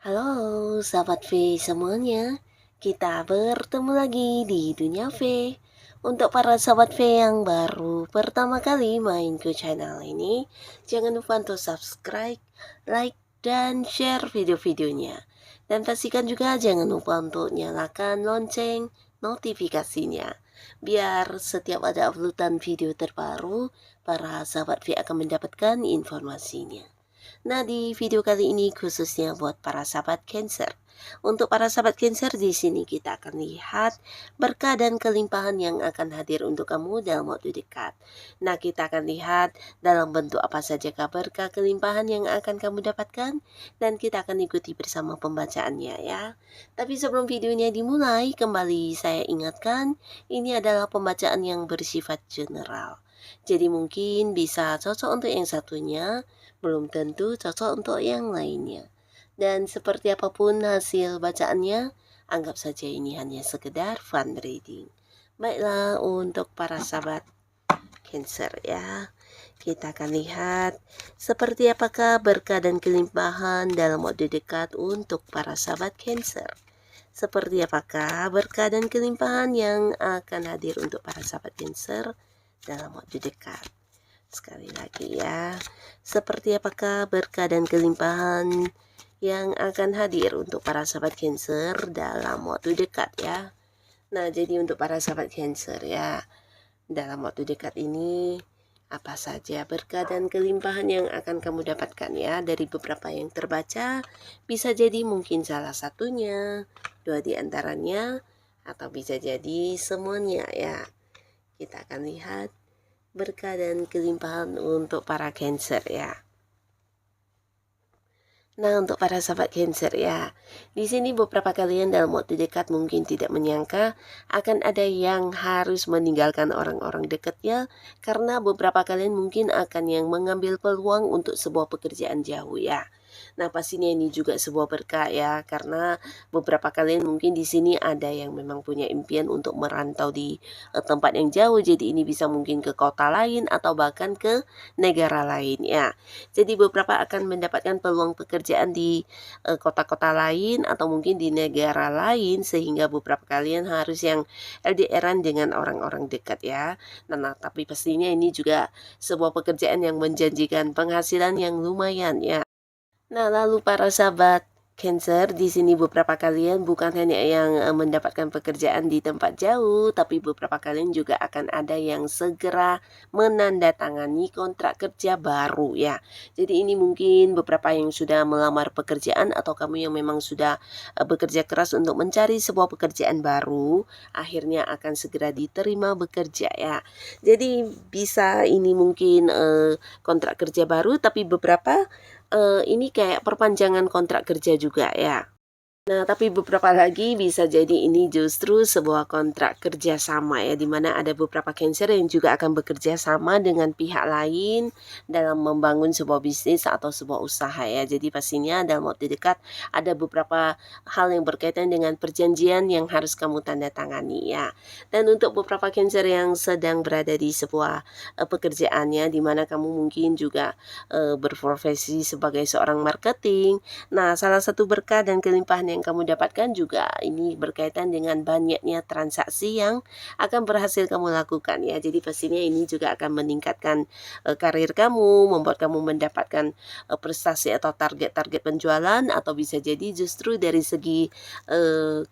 Halo, sahabat V semuanya. Kita bertemu lagi di Dunia V. Untuk para sahabat V yang baru pertama kali main ke channel ini, jangan lupa untuk subscribe, like, dan share video-videonya. Dan pastikan juga jangan lupa untuk nyalakan lonceng notifikasinya. Biar setiap ada uploadan video terbaru, para sahabat V akan mendapatkan informasinya. Nah, di video kali ini khususnya buat para sahabat Cancer. Untuk para sahabat Cancer, di sini kita akan lihat berkah dan kelimpahan yang akan hadir untuk kamu dalam waktu dekat. Nah, kita akan lihat dalam bentuk apa saja berkah kelimpahan yang akan kamu dapatkan, dan kita akan ikuti bersama pembacaannya ya. Tapi sebelum videonya dimulai, kembali saya ingatkan, ini adalah pembacaan yang bersifat general. Jadi mungkin bisa cocok untuk yang satunya, belum tentu cocok untuk yang lainnya. Dan seperti apapun hasil bacaannya, anggap saja ini hanya sekedar fun reading. Baiklah, untuk para sahabat Cancer ya, kita akan lihat seperti apakah berkah dan kelimpahan dalam waktu dekat untuk para sahabat Cancer. Seperti apakah berkah dan kelimpahan yang akan hadir untuk para sahabat Cancer dalam waktu dekat. Sekali lagi ya, seperti apakah berkah dan kelimpahan yang akan hadir untuk para sahabat Cancer dalam waktu dekat ya. Nah, jadi untuk para sahabat Cancer ya, dalam waktu dekat ini apa saja berkah dan kelimpahan yang akan kamu dapatkan ya. Dari beberapa yang terbaca, bisa jadi mungkin salah satunya, dua di antaranya, atau bisa jadi semuanya ya. Kita akan lihat berkah dan kelimpahan untuk para Cancer ya. Nah, untuk para sahabat Cancer ya, di sini beberapa kalian dalam waktu dekat mungkin tidak menyangka akan ada yang harus meninggalkan orang-orang dekatnya, karena beberapa kalian mungkin akan yang mengambil peluang untuk sebuah pekerjaan jauh ya. Nah, pastinya ini juga sebuah berkah ya, karena beberapa kalian mungkin di sini ada yang memang punya impian untuk merantau di tempat yang jauh, jadi ini bisa mungkin ke kota lain atau bahkan ke negara lain ya. Jadi beberapa akan mendapatkan peluang pekerjaan di kota-kota lain atau mungkin di negara lain, sehingga beberapa kalian harus yang LDR-an dengan orang-orang dekat ya. Nah, tapi pastinya ini juga sebuah pekerjaan yang menjanjikan penghasilan yang lumayan ya. Nah, lalu para sahabat Cancer, di sini beberapa kalian bukan hanya yang mendapatkan pekerjaan di tempat jauh, tapi beberapa kalian juga akan ada yang segera menandatangani kontrak kerja baru ya. Jadi ini mungkin beberapa yang sudah melamar pekerjaan atau kamu yang memang sudah bekerja keras untuk mencari sebuah pekerjaan baru, akhirnya akan segera diterima bekerja ya. Jadi bisa ini mungkin kontrak kerja baru, tapi beberapa ini kayak perpanjangan kontrak kerja juga ya. Nah, tapi beberapa lagi bisa jadi ini justru sebuah kontrak kerja sama ya, di mana ada beberapa Cancer yang juga akan bekerja sama dengan pihak lain dalam membangun sebuah bisnis atau sebuah usaha ya. Jadi pastinya dalam waktu dekat ada beberapa hal yang berkaitan dengan perjanjian yang harus kamu tanda tangani ya. Dan untuk beberapa Cancer yang sedang berada di sebuah pekerjaannya, di mana kamu mungkin juga berprofesi sebagai seorang marketing. Nah, salah satu berkah dan kelimpahan yang kamu dapatkan juga ini berkaitan dengan banyaknya transaksi yang akan berhasil kamu lakukan ya. Jadi pastinya ini juga akan meningkatkan karir kamu, membuat kamu mendapatkan prestasi atau target-target penjualan, atau bisa jadi justru dari segi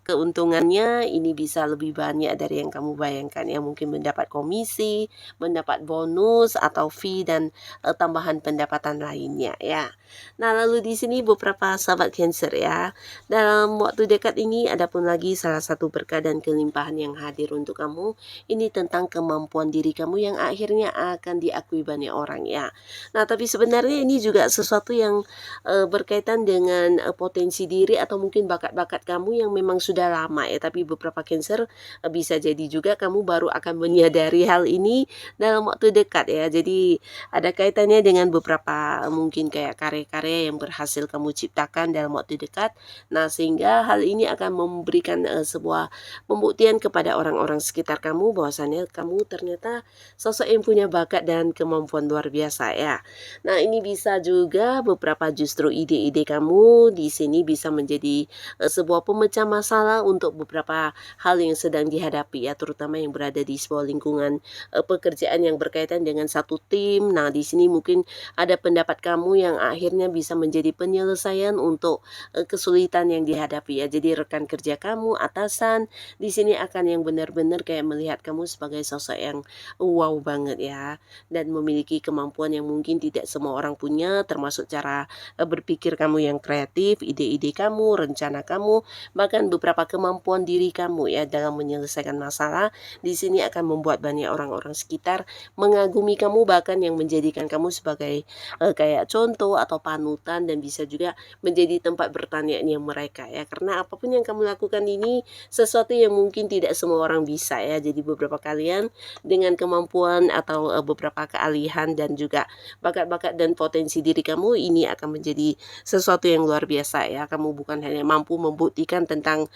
keuntungannya ini bisa lebih banyak dari yang kamu bayangkan ya. Mungkin mendapat komisi, mendapat bonus atau fee dan tambahan pendapatan lainnya ya. Nah, lalu di sini beberapa sahabat Cancer ya, dalam dalam waktu dekat ini ada pun lagi salah satu berkah dan kelimpahan yang hadir untuk kamu, ini tentang kemampuan diri kamu yang akhirnya akan diakui banyak orang ya. Nah, tapi sebenarnya ini juga sesuatu yang berkaitan dengan potensi diri atau mungkin bakat-bakat kamu yang memang sudah lama ya, tapi beberapa Cancer bisa jadi juga kamu baru akan menyadari hal ini dalam waktu dekat ya. Jadi ada kaitannya dengan beberapa mungkin kayak karya-karya yang berhasil kamu ciptakan dalam waktu dekat. Nah, sehingga hal ini akan memberikan sebuah pembuktian kepada orang-orang sekitar kamu bahwasannya kamu ternyata sosok yang punya bakat dan kemampuan luar biasa ya. Nah, ini bisa juga beberapa justru ide-ide kamu di sini bisa menjadi sebuah pemecah masalah untuk beberapa hal yang sedang dihadapi ya, terutama yang berada di sebuah lingkungan pekerjaan yang berkaitan dengan satu tim. Nah, di sini mungkin ada pendapat kamu yang akhirnya bisa menjadi penyelesaian untuk kesulitan yang dihadapi ya. Jadi rekan kerja kamu, atasan di sini akan yang benar-benar kayak melihat kamu sebagai sosok yang wow banget ya, dan memiliki kemampuan yang mungkin tidak semua orang punya, termasuk cara berpikir kamu yang kreatif, ide-ide kamu, rencana kamu, bahkan beberapa kemampuan diri kamu ya dalam menyelesaikan masalah. Di sini akan membuat banyak orang-orang sekitar mengagumi kamu, bahkan yang menjadikan kamu sebagai kayak contoh atau panutan, dan bisa juga menjadi tempat bertanya-nya mereka ya. Karena apapun yang kamu lakukan ini sesuatu yang mungkin tidak semua orang bisa ya. Jadi beberapa kalian dengan kemampuan atau beberapa keahlian dan juga bakat-bakat dan potensi diri kamu ini akan menjadi sesuatu yang luar biasa ya. Kamu bukan hanya mampu membuktikan tentang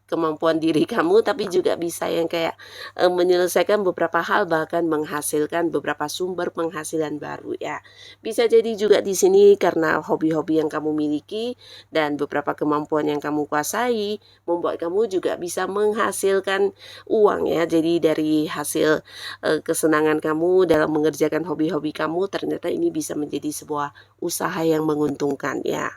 kemampuan diri kamu, tapi juga bisa yang kayak menyelesaikan beberapa hal, bahkan menghasilkan beberapa sumber penghasilan baru ya. Bisa jadi juga di sini karena hobi-hobi yang kamu miliki dan beberapa kemampuan yang kamu kuasai membuat kamu juga bisa menghasilkan uang ya. Jadi dari hasil kesenangan kamu dalam mengerjakan hobi-hobi kamu, ternyata ini bisa menjadi sebuah usaha yang menguntungkan ya.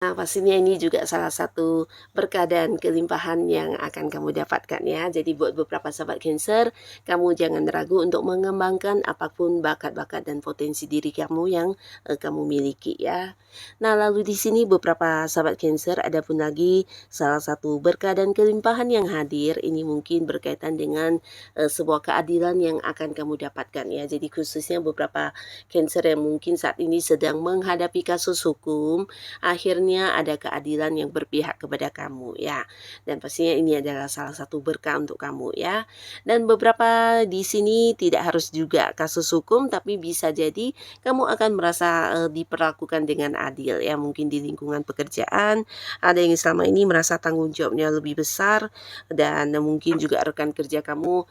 Nah, pastinya ini juga salah satu berkah dan kelimpahan yang akan kamu dapatkan ya. Jadi buat beberapa sahabat Cancer, kamu jangan ragu untuk mengembangkan apapun bakat-bakat dan potensi diri kamu yang kamu miliki ya. Nah, lalu di sini beberapa sahabat Cancer ada pun lagi salah satu berkah dan kelimpahan yang hadir. Ini mungkin berkaitan dengan sebuah keadilan yang akan kamu dapatkan ya. Jadi khususnya beberapa Cancer yang mungkin saat ini sedang menghadapi kasus hukum, akhirnya ada keadilan yang berpihak kepada kamu ya. Dan pastinya ini adalah salah satu berkah untuk kamu ya. Dan beberapa di sini tidak harus juga kasus hukum, tapi bisa jadi kamu akan merasa diperlakukan dengan adil ya. Mungkin di lingkungan pekerjaan ada yang selama ini merasa tanggung jawabnya lebih besar, dan mungkin juga rekan kerja kamu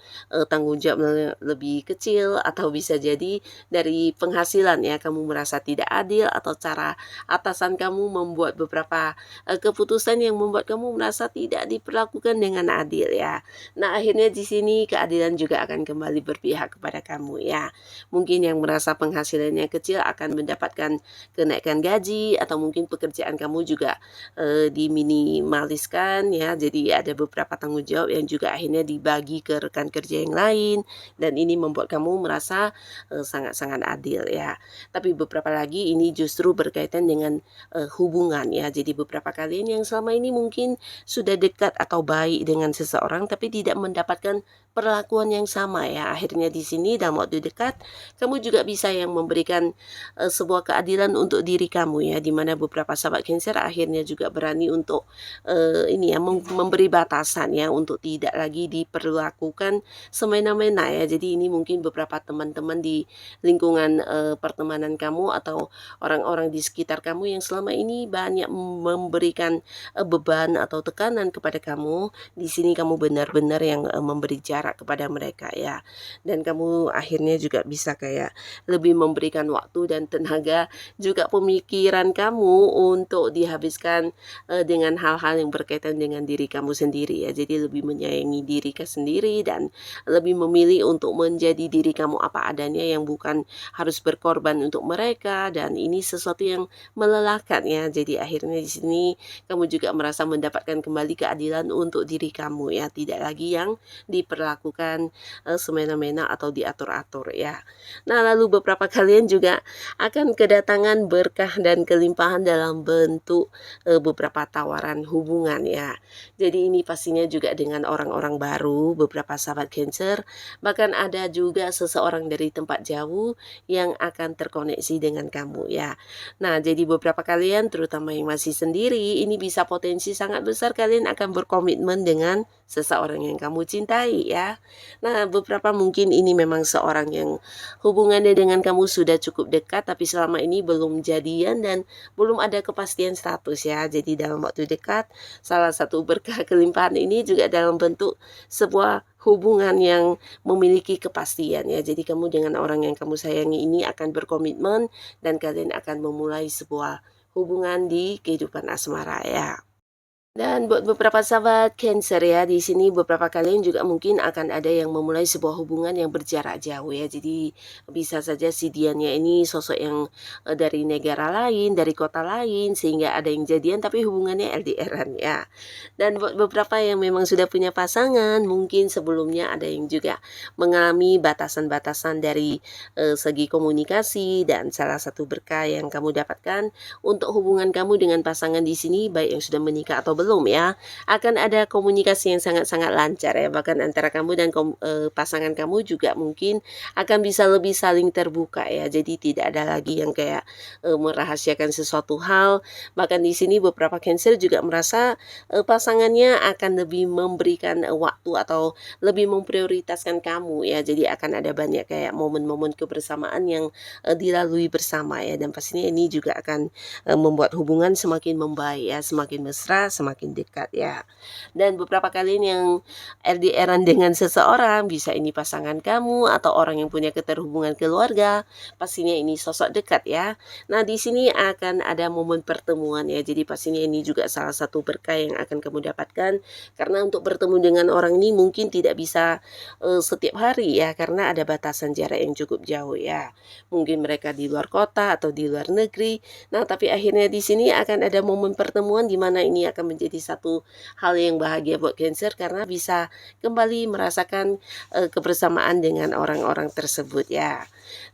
tanggung jawabnya lebih kecil, atau bisa jadi dari penghasilan ya kamu merasa tidak adil, atau cara atasan kamu membuat beberapa keputusan yang membuat kamu merasa tidak diperlakukan dengan adil ya. Nah, akhirnya di sini keadilan juga akan kembali berpihak kepada kamu ya. Mungkin yang merasa penghasilannya kecil akan mendapatkan kenaikan gaji, atau mungkin pekerjaan kamu juga diminimaliskan ya. Jadi ada beberapa tanggung jawab yang juga akhirnya dibagi ke rekan kerja yang lain, dan ini membuat kamu merasa sangat-sangat adil ya. Tapi beberapa lagi ini justru berkaitan dengan hubungan ya. Jadi beberapa kalian yang selama ini mungkin sudah dekat atau baik dengan seseorang, tapi tidak mendapatkan perlakuan yang sama ya. Akhirnya di sini dalam waktu dekat kamu juga bisa yang memberikan sebuah keadilan untuk diri kamu ya, dimana beberapa sahabat Cancer akhirnya juga berani untuk ini ya, memberi batasan ya, untuk tidak lagi diperlakukan semena-mena ya. Jadi ini mungkin beberapa teman-teman di lingkungan pertemanan kamu atau orang-orang di sekitar kamu yang selama ini banyak memberikan beban atau tekanan kepada kamu. Di sini kamu benar-benar yang memberi jarak kepada mereka ya. Dan kamu akhirnya juga bisa kayak lebih memberikan waktu dan tenaga, juga pemikiran kamu untuk dihabiskan dengan hal-hal yang berkaitan dengan diri kamu sendiri ya. Jadi lebih menyayangi diri sendiri dan lebih memilih untuk menjadi diri kamu apa adanya, yang bukan harus berkorban untuk mereka, dan ini sesuatu yang melelahkan ya. Jadi akhirnya di sini kamu juga merasa mendapatkan kembali keadilan untuk diri kamu ya, tidak lagi yang diperlakukan diperlakukan semena-mena atau diatur-atur ya. Nah, lalu beberapa kalian juga akan kedatangan berkah dan kelimpahan dalam bentuk beberapa tawaran hubungan ya. Jadi ini pastinya juga dengan orang-orang baru, beberapa sahabat Cancer, bahkan ada juga seseorang dari tempat jauh yang akan terkoneksi dengan kamu ya. Nah, jadi beberapa kalian terutama yang masih sendiri, ini bisa potensi sangat besar kalian akan berkomitmen dengan seseorang yang kamu cintai ya. Nah, beberapa mungkin ini memang seorang yang hubungannya dengan kamu sudah cukup dekat tapi selama ini belum jadian dan belum ada kepastian status ya. Jadi dalam waktu dekat salah satu berkah kelimpahan ini juga dalam bentuk sebuah hubungan yang memiliki kepastian ya. Jadi kamu dengan orang yang kamu sayangi ini akan berkomitmen dan kalian akan memulai sebuah hubungan di kehidupan asmara ya. Dan buat beberapa sahabat Cancer ya, di sini beberapa kalian juga mungkin akan ada yang memulai sebuah hubungan yang berjarak jauh ya. Jadi bisa saja si dianya ini sosok yang dari negara lain, dari kota lain, sehingga ada yang jadian tapi hubungannya LDRan ya. Dan buat beberapa yang memang sudah punya pasangan, mungkin sebelumnya ada yang juga mengalami batasan-batasan dari segi komunikasi dan salah satu berkah yang kamu dapatkan untuk hubungan kamu dengan pasangan di sini baik yang sudah menikah atau belum ya, akan ada komunikasi yang sangat-sangat lancar ya, bahkan antara kamu dan pasangan kamu juga mungkin akan bisa lebih saling terbuka ya. Jadi tidak ada lagi yang kayak merahasiakan sesuatu hal. Bahkan di sini beberapa Cancer juga merasa pasangannya akan lebih memberikan waktu atau lebih memprioritaskan kamu ya. Jadi akan ada banyak kayak momen-momen kebersamaan yang dilalui bersama ya, dan pastinya ini juga akan membuat hubungan semakin membaik ya, semakin mesra, semakin dekat ya. Dan beberapa kalian yang LDRan dengan seseorang, bisa ini pasangan kamu atau orang yang punya keterhubungan keluarga, pastinya ini sosok dekat ya. Nah, di sini akan ada momen pertemuan ya. Jadi pastinya ini juga salah satu berkah yang akan kamu dapatkan karena untuk bertemu dengan orang ini mungkin tidak bisa setiap hari ya, karena ada batasan jarak yang cukup jauh ya. Mungkin mereka di luar kota atau di luar negeri. Nah, tapi akhirnya di sini akan ada momen pertemuan di mana ini akan menjadi satu hal yang bahagia buat Cancer karena bisa kembali merasakan kebersamaan dengan orang-orang tersebut ya.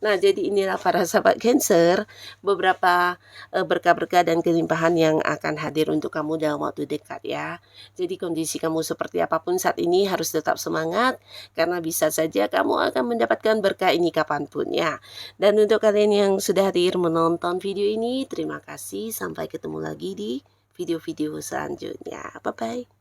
Nah, jadi inilah para sahabat Cancer beberapa berkah-berkah dan kelimpahan yang akan hadir untuk kamu dalam waktu dekat ya. Jadi kondisi kamu seperti apapun saat ini harus tetap semangat karena bisa saja kamu akan mendapatkan berkah ini kapanpun ya. Dan untuk kalian yang sudah hadir menonton video ini, terima kasih. Sampai ketemu lagi di video-video selanjutnya. Bye-bye.